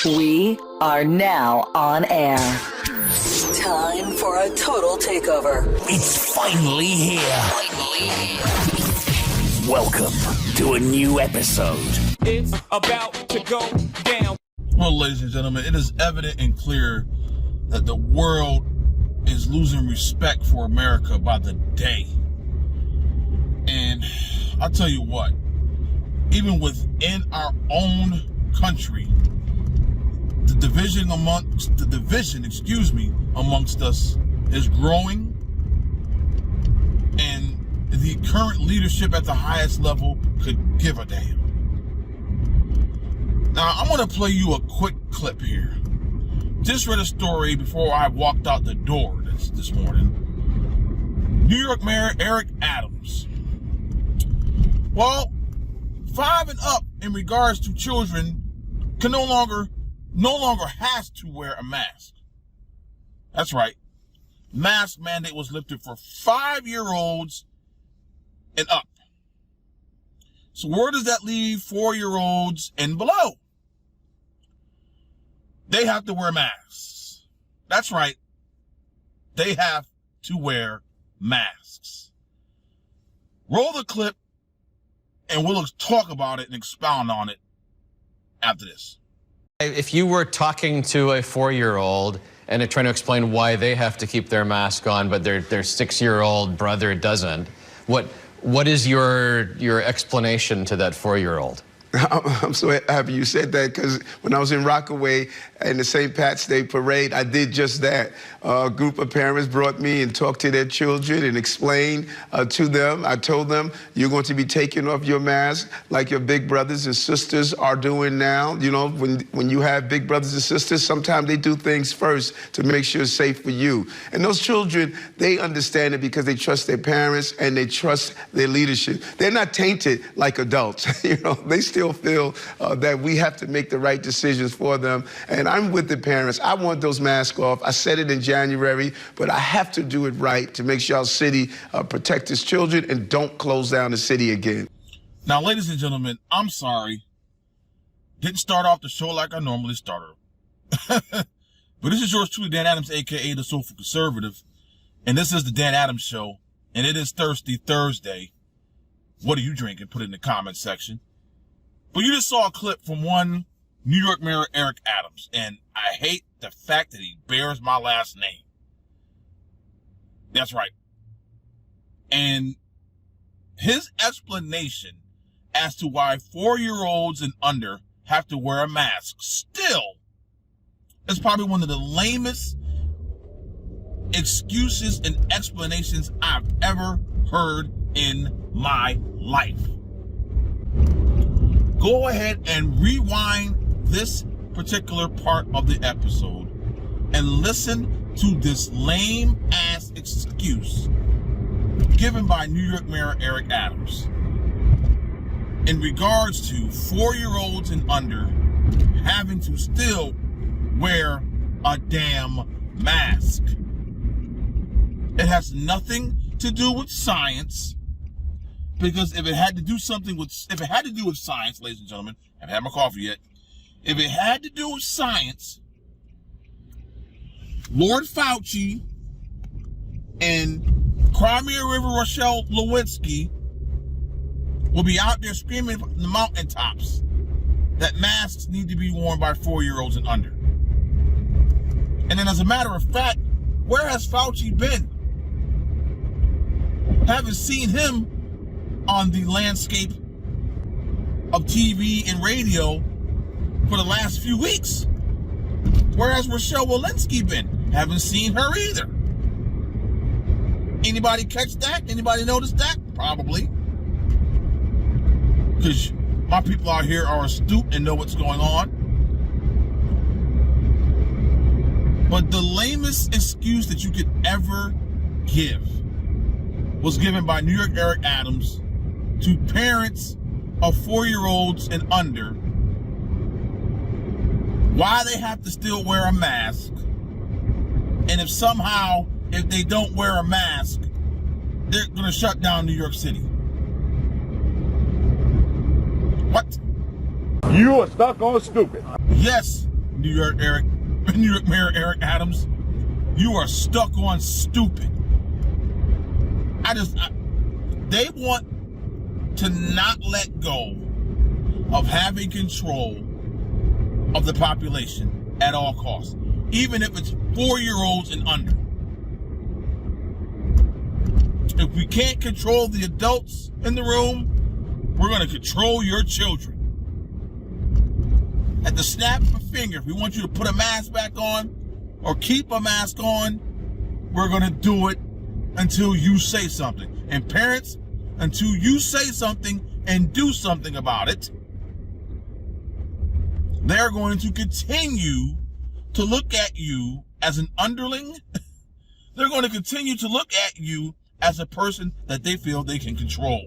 We are now on air. Time for a total takeover. It's finally here. Welcome to a new episode. It's about to go down. Well, ladies and gentlemen, it is evident and clear that the world is losing respect for America by the day. And I'll tell you what, even within our own country, the division amongst us is growing, and the current leadership at the highest level could give a damn. Now, I'm going to play you a quick clip here. Just read a story before I walked out the door this morning. New York Mayor Eric Adams. Well, 5 and up in regards to children can no longer has to wear a mask. That's right. Mask mandate was lifted for 5-year-olds and up. So where does that leave 4-year-olds and below? They have to wear masks. That's right. They have to wear masks. Roll the clip and we'll talk about it and expound on it after this. If you were talking to a 4-year-old and trying to explain why they have to keep their mask on, but their 6-year-old brother doesn't, what is your explanation to that 4-year-old? I'm so happy you said that, because when I was in Rockaway in the St. Pat's Day Parade, I did just that. A group of parents brought me and talked to their children and explained to them. I told them, you're going to be taking off your mask like your big brothers and sisters are doing now. You know, when you have big brothers and sisters, sometimes they do things first to make sure it's safe for you. And those children, they understand it because they trust their parents and they trust their leadership. They're not tainted like adults. You know, they still feel that we have to make the right decisions for them. And I'm with the parents. I want those masks off. I said it in January, but I have to do it right to make sure our city protect its children and don't close down the city again. Now, ladies and gentlemen, I'm sorry. Didn't start off the show like I normally start. But this is yours truly, Dan Adams, a.k.a. the Soulful Conservative. And this is the Dan Adams Show. And it is Thirsty Thursday. What are you drinking? Put it in the comment section. But you just saw a clip from one New York Mayor, Eric Adams, and I hate the fact that he bears my last name. That's right. And his explanation as to why 4-year-olds and under have to wear a mask still is probably one of the lamest excuses and explanations I've ever heard in my life. Go ahead and rewind this particular part of the episode and listen to this lame ass excuse given by New York Mayor Eric Adams in regards to 4-year-olds and under having to still wear a damn mask. It has nothing to do with science. Because if it had to do with science, ladies and gentlemen, I haven't had my coffee yet. If it had to do with science, Lord Fauci and Crimea River Rochelle Lewinsky will be out there screaming from the mountaintops that masks need to be worn by 4-year-olds and under. And then, as a matter of fact, where has Fauci been? Haven't seen him on the landscape of TV and radio for the last few weeks. Where has Rochelle Walensky been? Haven't seen her either. Anybody catch that? Anybody notice that? Probably. Because my people out here are astute and know what's going on. But the lamest excuse that you could ever give was given by New York Eric Adams to parents of 4-year-olds and under, why they have to still wear a mask, and if they don't wear a mask, they're going to shut down New York City. What? You are stuck on stupid. Yes, New York Mayor Eric Adams, you are stuck on stupid. They want to not let go of having control of the population at all costs, even if it's 4-year-olds and under. If we can't control the adults in the room, we're going to control your children. At the snap of a finger, if we want you to put a mask back on or keep a mask on, we're going to do it until you say something. And parents, until you say something and do something about it, they're going to continue to look at you as an underling. They're going to continue to look at you as a person that they feel they can control.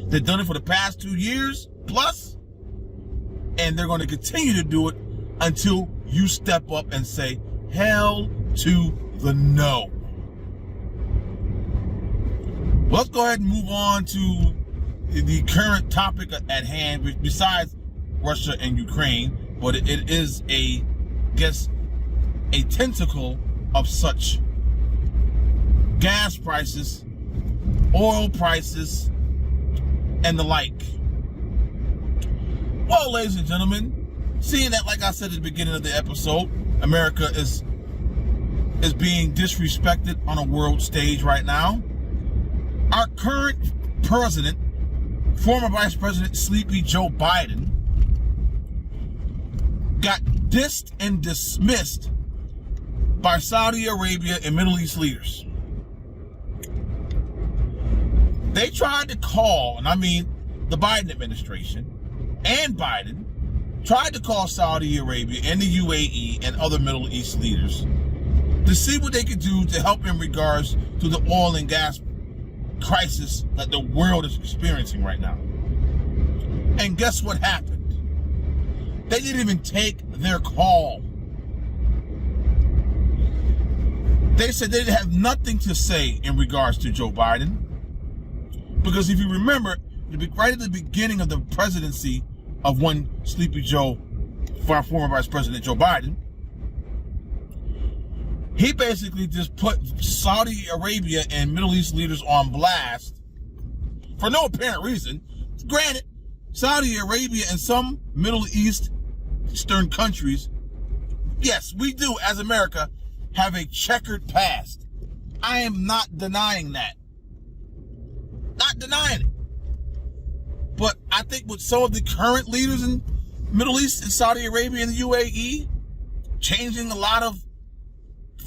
They've done it for the past 2 years plus, and they're going to continue to do it until you step up and say, hell to the no. Let's go ahead and move on to the current topic at hand, besides Russia and Ukraine, but it is a tentacle of such. Gas prices, oil prices, and the like. Well, ladies and gentlemen, seeing that, like I said at the beginning of the episode, America is being disrespected on a world stage right now. Our current president, former Vice President Sleepy Joe Biden, got dissed and dismissed by Saudi Arabia and Middle East leaders. They tried to call, and I mean the Biden administration and Biden tried to call Saudi Arabia and the UAE and other Middle East leaders to see what they could do to help in regards to the oil and gas crisis that the world is experiencing right now. And guess what happened? They didn't even take their call. They said they have nothing to say in regards to Joe Biden. Because if you remember, right at the beginning of the presidency of one Sleepy Joe, former Vice President Joe Biden, he basically just put Saudi Arabia and Middle East leaders on blast for no apparent reason. Granted, Saudi Arabia and some Middle Eastern countries, yes, we do as America have a checkered past. I am not denying that. Not denying it. But I think with some of the current leaders in Middle East and Saudi Arabia and the UAE changing a lot of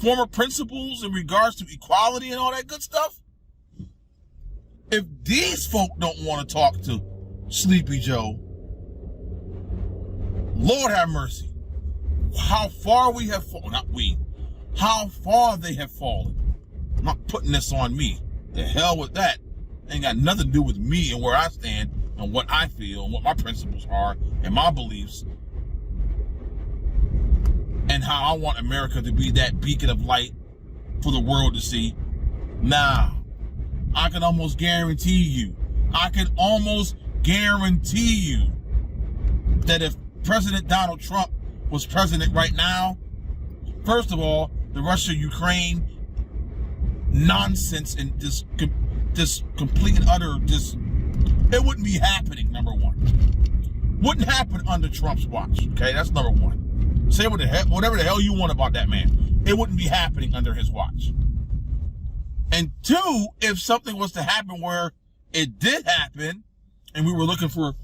former principles in regards to equality and all that good stuff, if these folk don't want to talk to Sleepy Joe, Lord have mercy. How far we have fallen, not we, how far they have fallen. I'm not putting this on me. The hell with that. Ain't got nothing to do with me and where I stand and what I feel and what my principles are and my beliefs and how I want America to be that beacon of light for the world to see. Now, I can almost guarantee you that if President Donald Trump was president right now, first of all, the Russia-Ukraine nonsense and this complete and utter, it wouldn't be happening, number one. Wouldn't happen under Trump's watch, okay? That's number one. Say whatever the hell you want about that man. It wouldn't be happening under his watch. And two, if something was to happen where it did happen, and we were looking for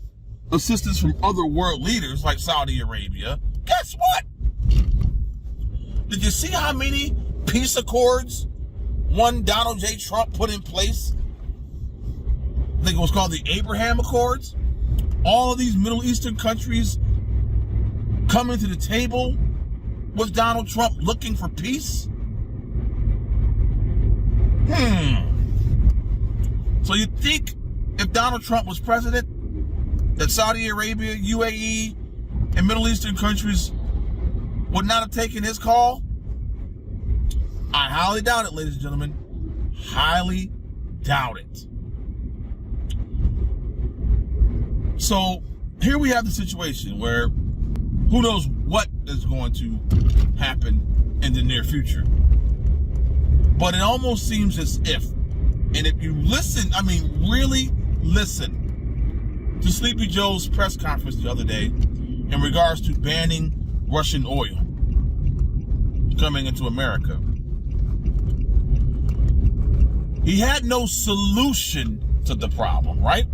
assistance from other world leaders like Saudi Arabia, guess what? Did you see how many peace accords one Donald J. Trump put in place? I think it was called the Abraham Accords. All of these Middle Eastern countries coming to the table with Donald Trump looking for peace. So you think if Donald Trump was president, that Saudi Arabia, UAE, and Middle Eastern countries would not have taken his call? I highly doubt it, ladies and gentlemen. Highly doubt it. So here we have the situation where who knows what is going to happen in the near future. But it almost seems as if, and if you listen, I mean really listen to Sleepy Joe's press conference the other day in regards to banning Russian oil coming into America. He had no solution to the problem, right?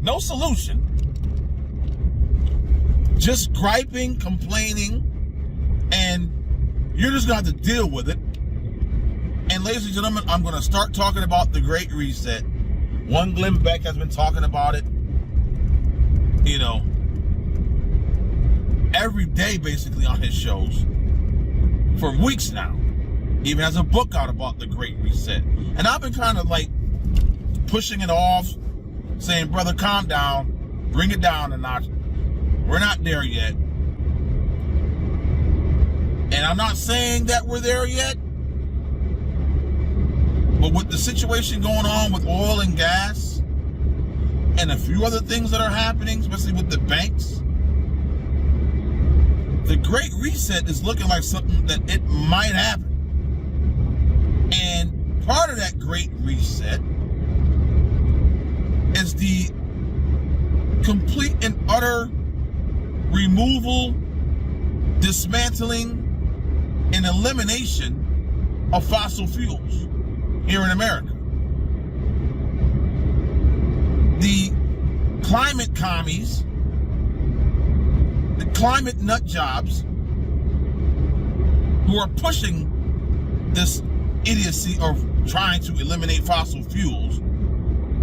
No solution. Just griping, complaining, and you're just going to have to deal with it. And ladies and gentlemen, I'm going to start talking about the Great Reset. One Glenn Beck has been talking about it, you know, every day basically on his shows for weeks now. He even has a book out about the Great Reset. And I've been kind of like pushing it off, saying, brother, calm down, bring it down a notch. We're not there yet. And I'm not saying that we're there yet, but with the situation going on with oil and gas and a few other things that are happening, especially with the banks, the Great Reset is looking like something that it might happen. And part of that Great Reset is the complete and utter removal, dismantling, and elimination of fossil fuels here in America. The climate commies, the climate nut jobs who are pushing this idiocy of trying to eliminate fossil fuels,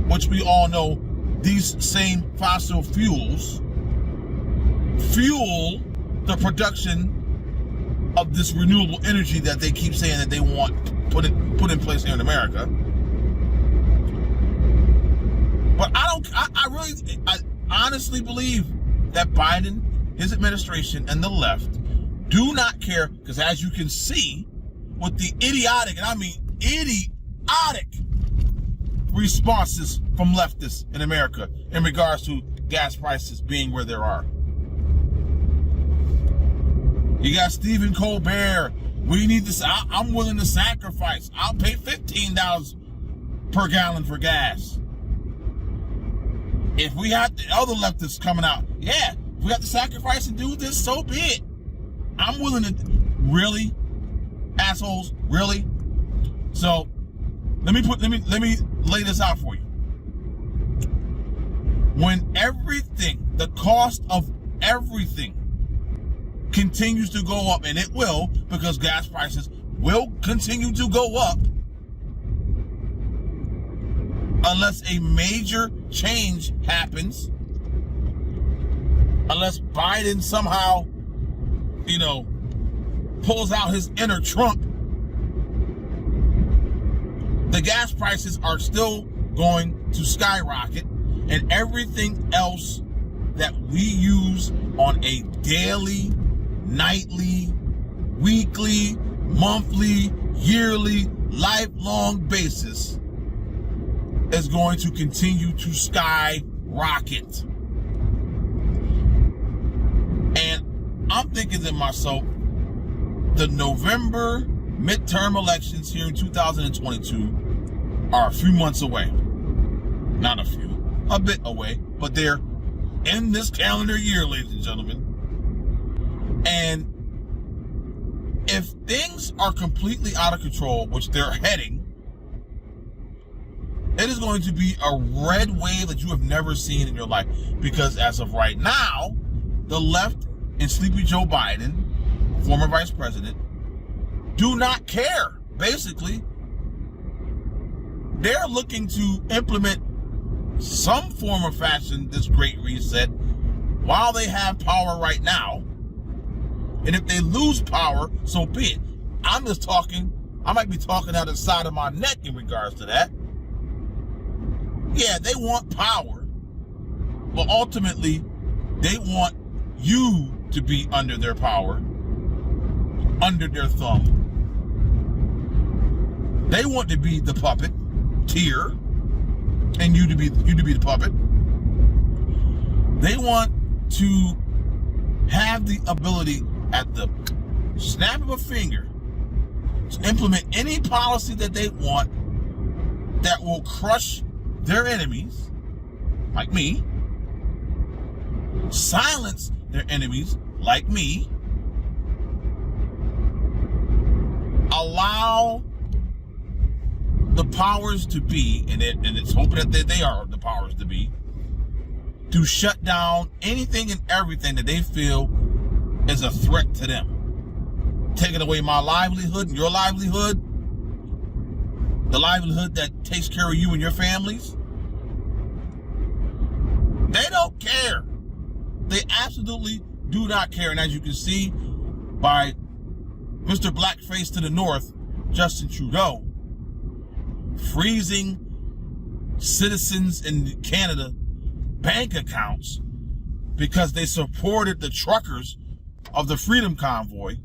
which we all know these same fossil fuels fuel the production of this renewable energy that they keep saying that they want put in place here in America. But I honestly believe that Biden, his administration, and the left do not care, because as you can see with the idiotic, and I mean idiotic, responses from leftists in America in regards to gas prices being where they are. You got Stephen Colbert. We need this. I'm willing to sacrifice. I'll pay $15 per gallon for gas. If we have the other leftists coming out, yeah, if we have to sacrifice and do this, so be it. I'm willing to. Really, assholes, really. So let me lay this out for you. When everything, the cost of everything, continues to go up, and it will, because gas prices will continue to go up unless a major change happens, unless Biden somehow, pulls out his inner Trump. The gas prices are still going to skyrocket, and everything else that we use on a daily, nightly, weekly, monthly, yearly, lifelong basis is going to continue to skyrocket. And I'm thinking to myself, the November midterm elections here in 2022 are a few months away. Not a few, a bit away, but they're in this calendar year, ladies and gentlemen. And if things are completely out of control, which they're heading, it is going to be a red wave that you have never seen in your life. Because as of right now, the left and Sleepy Joe Biden, former vice president, do not care. Basically, they're looking to implement some form of fashion, this Great Reset, while they have power right now. And if they lose power, so be it. I might be talking out of the side of my neck in regards to that. Yeah, they want power, but ultimately, they want you to be under their power, under their thumb. They want to be the puppet tier, and you to be the puppet. They want to have the ability at the snap of a finger to implement any policy that they want that will crush their enemies, like me, silence their enemies, like me, allow the powers to be, and it's hoping that they are the powers to be, to shut down anything and everything that they feel is a threat to them. Taking away my livelihood and your livelihood, the livelihood that takes care of you and your families. They don't care. They absolutely do not care. And as you can see by Mr. Blackface to the north, Justin Trudeau, freezing citizens in Canada bank accounts because they supported the truckers of the Freedom Convoy.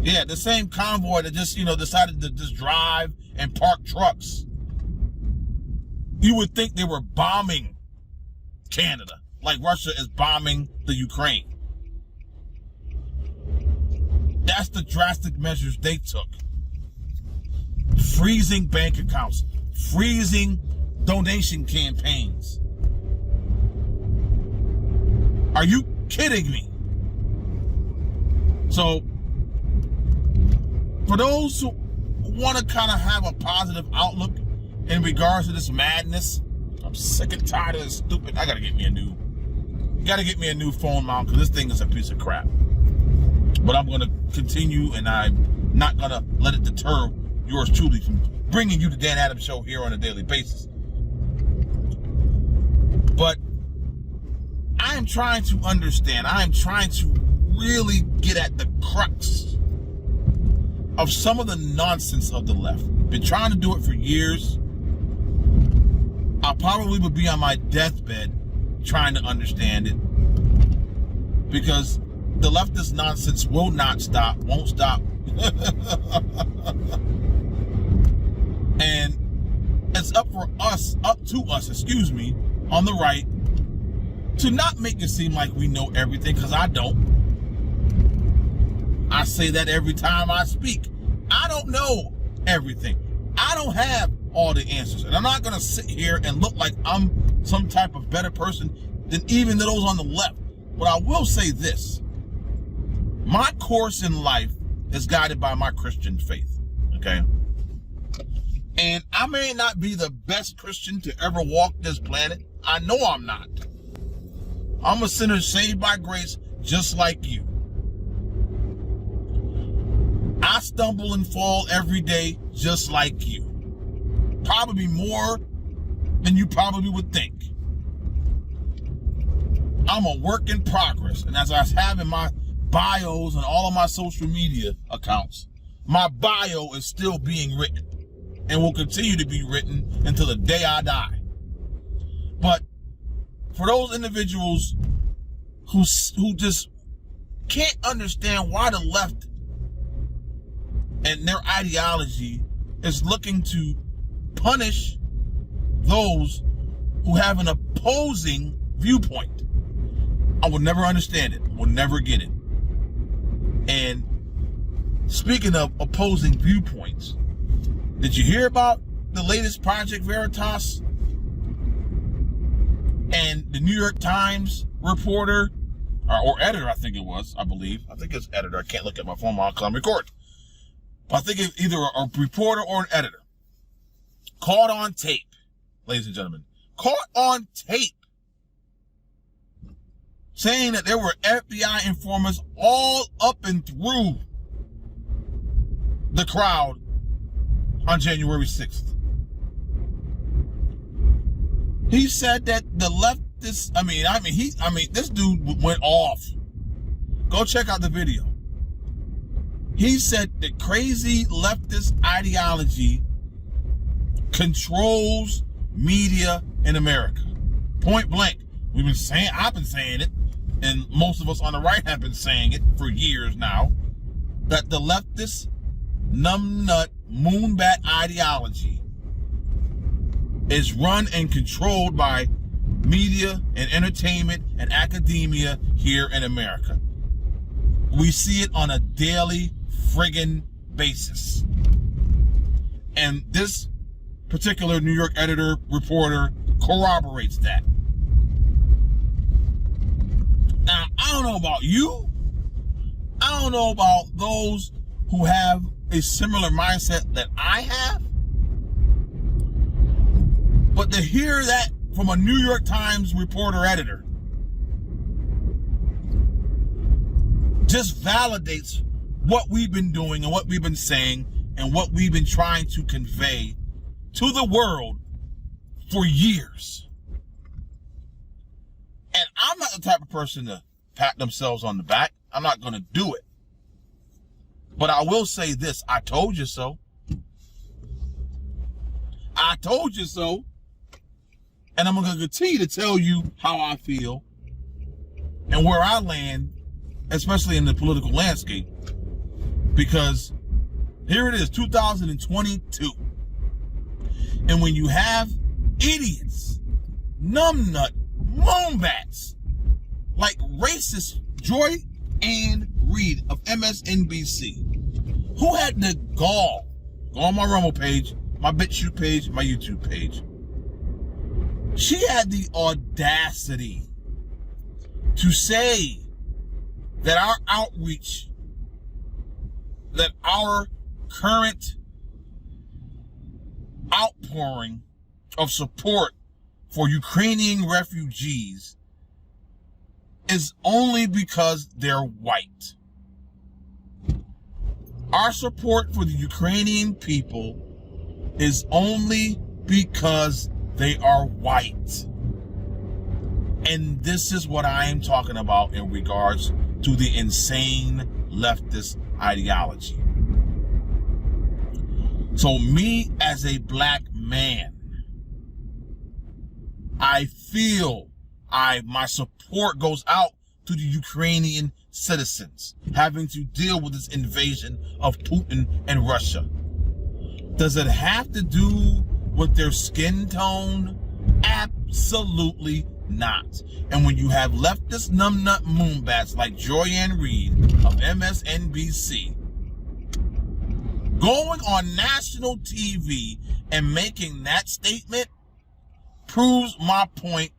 Yeah, the same convoy that just, decided to just drive and park trucks. You would think they were bombing Canada, like Russia is bombing the Ukraine. That's the drastic measures they took. Freezing bank accounts, freezing donation campaigns. Are you kidding me? So, for those who want to kind of have a positive outlook in regards to this madness, I'm sick and tired of this stupid. I gotta get me a new phone mount because this thing is a piece of crap. But I'm gonna continue, and I'm not gonna let it deter yours truly from bringing you the Dan Adams Show here on a daily basis. But I am trying to understand. I am trying to really get at the crux of some of the nonsense of the left. Been trying to do it for years. I probably would be on my deathbed trying to understand it, because the leftist nonsense will not stop, won't stop. And it's up to us, on the right, to not make it seem like we know everything, because I don't. I say that every time I speak. I don't know everything. I don't have all the answers. And I'm not going to sit here and look like I'm some type of better person than even those on the left. But I will say this. My course in life is guided by my Christian faith. Okay? And I may not be the best Christian to ever walk this planet. I know I'm not. I'm a sinner saved by grace just like you. I stumble and fall every day just like you. Probably more than you probably would think. I'm a work in progress. And as I have in my bios and all of my social media accounts, my bio is still being written and will continue to be written until the day I die. But for those individuals who just can't understand why the left and their ideology is looking to punish those who have an opposing viewpoint, I will never understand it, will never get it. And speaking of opposing viewpoints, did you hear about the latest Project Veritas? And the New York Times reporter, or editor, I think it was, I believe. I think it's editor. I can't look at my phone while I'm recording. But I think it's either a reporter or an editor. Caught on tape, ladies and gentlemen. Caught on tape. Saying that there were FBI informers all up and through the crowd on January 6th. He said that the leftists, this dude went off. Go check out the video. He said the crazy leftist ideology controls media in America. Point blank. I've been saying it, and most of us on the right have been saying it for years now, that the leftist numbnut moonbat ideology is run and controlled by media and entertainment and academia here in America. We see it on a daily friggin' basis. And this particular New York editor, reporter corroborates that. Now, I don't know about you. I don't know about those who have a similar mindset that I have. But to hear that from a New York Times reporter editor just validates what we've been doing and what we've been saying and what we've been trying to convey to the world for years. And I'm not the type of person to pat themselves on the back. I'm not going to do it. But I will say this. I told you so. I told you so. And I'm going to continue to tell you how I feel and where I land, especially in the political landscape. Because here it is, 2022. And when you have idiots, numbnut, moonbats, like racist Joy Ann Reid of MSNBC, who had the gall, go on my Rumble page, my BitChute page, my YouTube page. She had the audacity to say that our outreach, that our current outpouring of support for Ukrainian refugees is only because they're white. Our support for the Ukrainian people is only because they are white. And this is what I am talking about in regards to the insane leftist ideology. So me as a black man, I feel my support goes out to the Ukrainian citizens having to deal with this invasion of Putin and Russia. Does it have to do with their skin tone? Absolutely not. And when you have leftist numbnut moonbats like Joy Ann Reid of MSNBC going on national TV and making that statement proves my point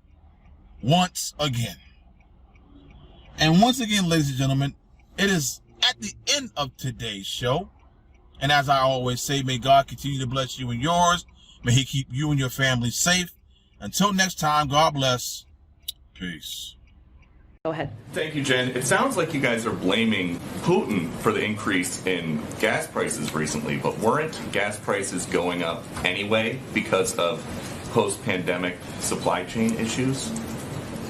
once again. And once again, ladies and gentlemen, it is at the end of today's show. And as I always say, may God continue to bless you and yours. May he keep you and your family safe. Until next time, God bless. Peace. Go ahead. Thank you, Jen. It sounds like you guys are blaming Putin for the increase in gas prices recently, but weren't gas prices going up anyway because of post-pandemic supply chain issues?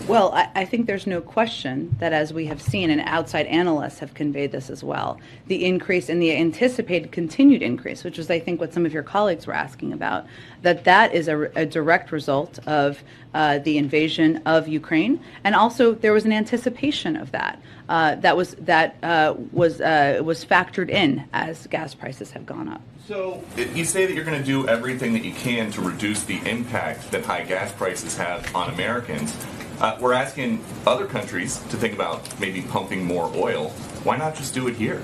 Well, I think there's no question that, as we have seen, and outside analysts have conveyed this as well, the increase in the anticipated continued increase, which is, I think, what some of your colleagues were asking about, that is a direct result of the invasion of Ukraine, and also there was an anticipation of that was factored in as gas prices have gone up. So you say that you're going to do everything that you can to reduce the impact that high gas prices have on Americans. We're asking other countries to think about maybe pumping more oil. Why not just do it here?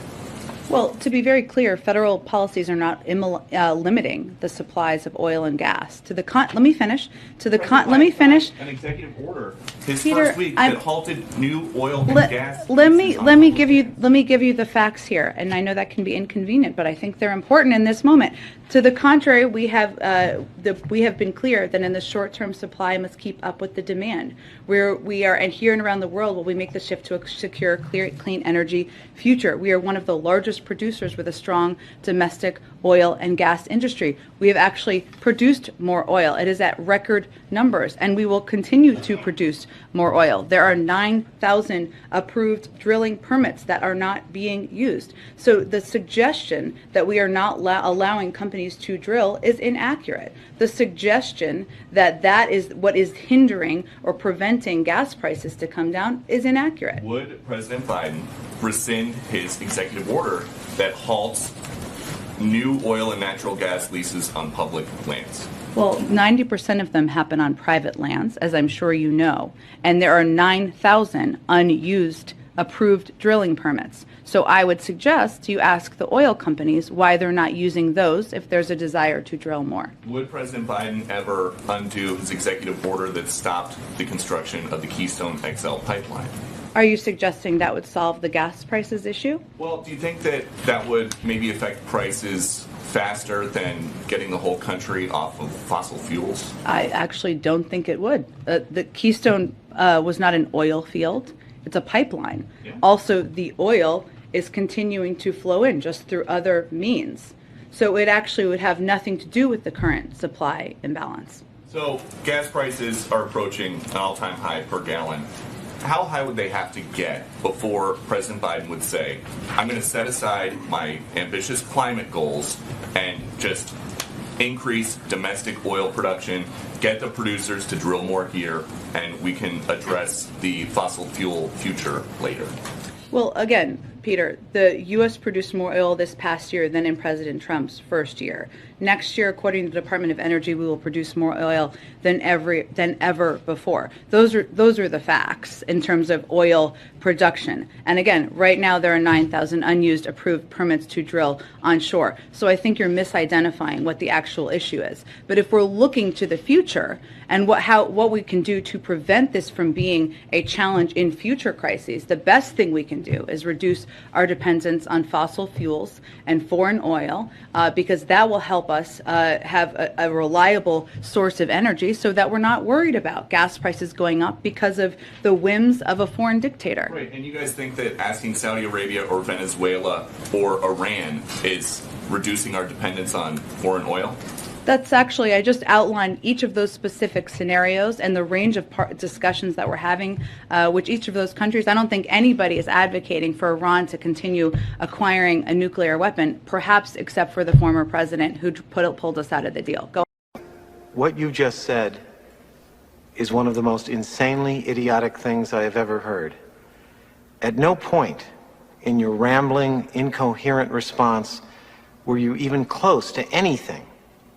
Well, to be very clear, federal policies are not limiting the supplies of oil and gas. Let me finish. Let me finish. An executive order his Peter, first week that halted new oil and gas. Let me give you the facts here, and I know that can be inconvenient, but I think they're important in this moment. To the contrary, we have been clear that in the short term, supply must keep up with the demand. We are, and here and around the world, will we make the shift to a secure, clean energy future. We are one of the largest producers with a strong domestic oil and gas industry. We have actually produced more oil. It is at record numbers, and we will continue to produce more oil. There are 9,000 approved drilling permits that are not being used. So the suggestion that we are not allowing companies to drill is inaccurate. The suggestion that that is what is hindering or preventing gas prices to come down is inaccurate. Would President Biden rescind his executive order that halts new oil and natural gas leases on public lands? Well, 90% of them happen on private lands, as I'm sure you know, and there are 9,000 unused approved drilling permits. So I would suggest you ask the oil companies why they're not using those if there's a desire to drill more. Would President Biden ever undo his executive order that stopped the construction of the Keystone XL pipeline? Are you suggesting that would solve the gas prices issue? Well, do you think that that would maybe affect prices faster than getting the whole country off of fossil fuels? I actually don't think it would. The Keystone was not an oil field. It's a pipeline. Yeah. Also, the oil is continuing to flow in just through other means. So it actually would have nothing to do with the current supply imbalance. So gas prices are approaching an all-time high per gallon. How high would they have to get before President Biden would say, I'm going to set aside my ambitious climate goals and just increase domestic oil production, get the producers to drill more here, and we can address the fossil fuel future later? Well, again, Peter, the U.S. produced more oil this past year than in President Trump's first year. Next year, according to the Department of Energy, we will produce more oil than ever before. Those are the facts in terms of oil production. And again, right now there are 9,000 unused approved permits to drill onshore. So I think you're misidentifying what the actual issue is. But if we're looking to the future and what we can do to prevent this from being a challenge in future crises, the best thing we can do is reduce our dependence on fossil fuels and foreign oil, because that will help us have a reliable source of energy so that we're not worried about gas prices going up because of the whims of a foreign dictator. Right, and you guys think that asking Saudi Arabia or Venezuela or Iran is reducing our dependence on foreign oil? That's actually, I just outlined each of those specific scenarios and the range of discussions that we're having with each of those countries. I don't think anybody is advocating for Iran to continue acquiring a nuclear weapon, perhaps except for the former president who pulled us out of the deal. Go. What you just said is one of the most insanely idiotic things I have ever heard. At no point in your rambling, incoherent response were you even close to anything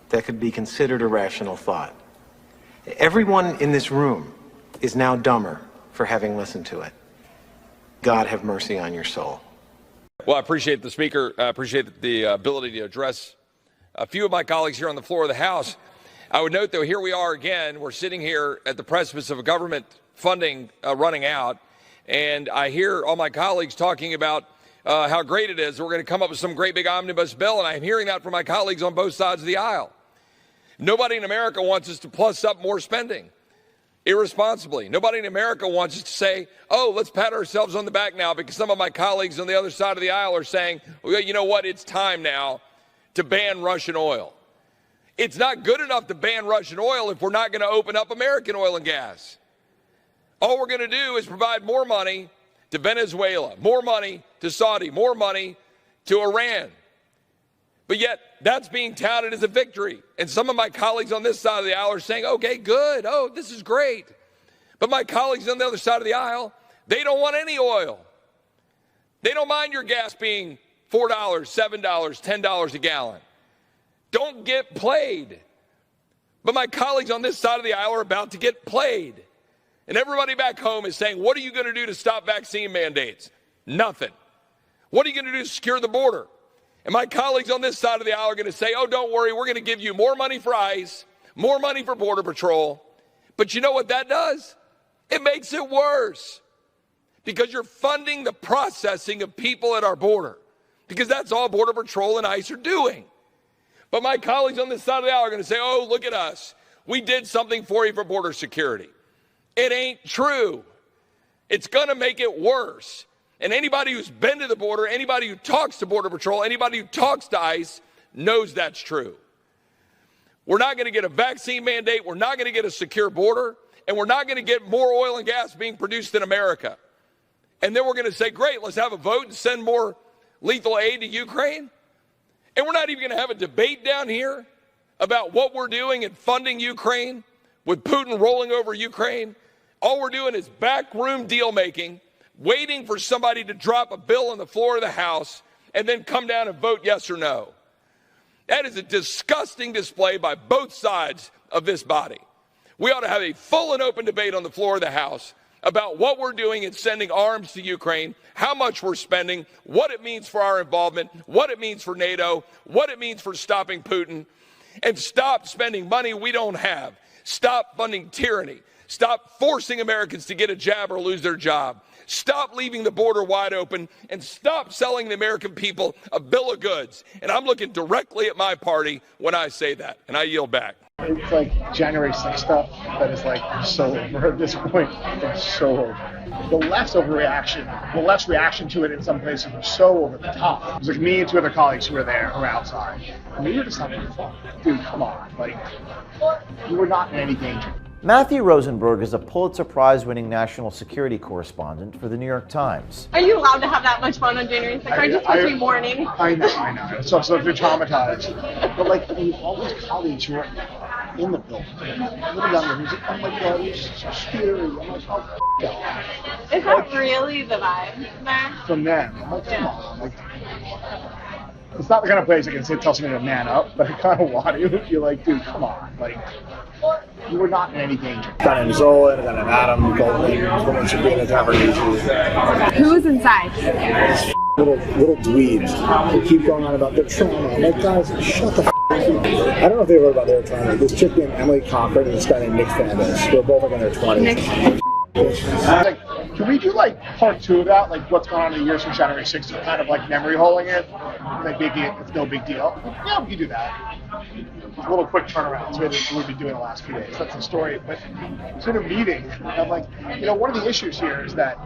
that could be considered a rational thought. Everyone in this room is now dumber for having listened to it. God have mercy on your soul. Well, I appreciate the Speaker. I appreciate the ability to address a few of my colleagues here on the floor of the House. I would note, though, here we are again. We're sitting here at the precipice of a government funding running out, and I hear all my colleagues talking about how great it is. We're going to come up with some great big omnibus bill, and I'm hearing that from my colleagues on both sides of the aisle. Nobody in America wants us to plus up more spending irresponsibly. Nobody in America wants us to say, oh, let's pat ourselves on the back now because some of my colleagues on the other side of the aisle are saying, well, you know what, it's time now to ban Russian oil. It's not good enough to ban Russian oil if we're not going to open up American oil and gas. All we're going to do is provide more money to Venezuela, more money to Saudi, more money to Iran. But yet, that's being touted as a victory. And some of my colleagues on this side of the aisle are saying, okay, good. Oh, this is great. But my colleagues on the other side of the aisle, they don't want any oil. They don't mind your gas being $4, $7, $10 a gallon. Don't get played. But my colleagues on this side of the aisle are about to get played. And everybody back home is saying, what are you going to do to stop vaccine mandates? Nothing. What are you going to do to secure the border? And my colleagues on this side of the aisle are going to say, oh, don't worry, we're going to give you more money for ICE, more money for Border Patrol. But you know what that does? It makes it worse because you're funding the processing of people at our border because that's all Border Patrol and ICE are doing. But my colleagues on this side of the aisle are going to say, oh, look at us. We did something for you for border security. It ain't true. It's going to make it worse. And anybody who's been to the border, anybody who talks to Border Patrol, anybody who talks to ICE knows that's true. We're not going to get a vaccine mandate. We're not going to get a secure border. And we're not going to get more oil and gas being produced in America. And then we're going to say, great, let's have a vote and send more lethal aid to Ukraine. And we're not even going to have a debate down here about what we're doing in funding Ukraine with Putin rolling over Ukraine. All we're doing is backroom deal making, waiting for somebody to drop a bill on the floor of the House and then come down and vote yes or no. That is a disgusting display by both sides of this body. We ought to have a full and open debate on the floor of the House about what we're doing in sending arms to Ukraine, how much we're spending, what it means for our involvement, what it means for NATO, what it means for stopping Putin, and stop spending money we don't have. Stop funding tyranny. Stop forcing Americans to get a jab or lose their job. Stop leaving the border wide open, and stop selling the American people a bill of goods. And I'm looking directly at my party when I say that, and I yield back. It's like January 6th stuff that is like so over at this point. It's so over. The left's overreaction, the left's reaction to it in some places was so over the top. It was like me and two other colleagues who were there, who were outside. And we were just having fun. Dude, come on. Like, you were not in any danger. Matthew Rosenberg is a Pulitzer Prize-winning national security correspondent for the New York Times. Are you allowed to have that much fun on January 6th? Are you supposed to be mourning? I know. So they're traumatized. But like, all these colleagues who were in the building, a little younger, who's like, oh my God, it's so scary. I'm like, oh, God. Is that really the vibe there? From them. I'm like, come on. Like, it's not the kind of place I can say tell someone to man up, but I kind of want to. You're like, dude, come on. Like, you were not in any danger. Got an Zola, got an Adam Goldman, someone should be in a tavern. Who's inside? Little dweebs who keep going on about their trauma. I'm like, guys, shut the f*** up. I don't know if they wrote about their trauma. This chick named Emily Cochran and this guy named Nick Fandos. They're both like in their 20s. Like, can we do like part 2 of that? Like what's going on in the years from January 6th? Kind of like memory holing it. Like it's no big deal. Yeah, we can do that. A little quick turnaround. So we've been doing the last few days. That's the story. But it's in a meeting. I'm like, one of the issues here is that,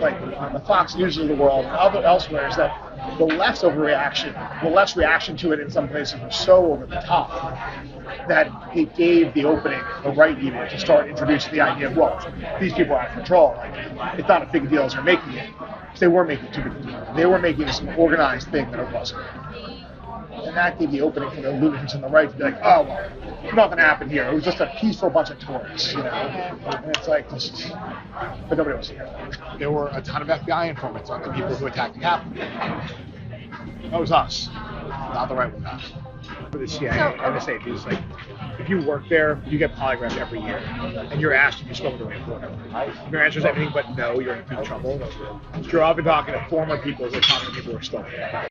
like, the Fox News of the world, elsewhere, is that the left's overreaction, the left's reaction to it in some places was so over the top that it gave the opening, the right even, to start introducing the idea of, well, these people are out of control. Like, it's not a big deal as they're making it. Because they were making it too big a deal. They were making this organized thing that it wasn't. And that gave the opening for the lunatics on the right to be like, oh, well, nothing happened here. It was just a peaceful bunch of tourists, And it's like, but nobody was here. There were a ton of FBI informants on the people who attacked the Capitol. That was us, not the right one. For the CIA, NSA, it's like, if you work there, you get polygraphed every year, and you're asked if you're spoken to a reporter. If your answer is anything but no, you're in deep trouble. You're often talking to former people who are talking to people who are still there.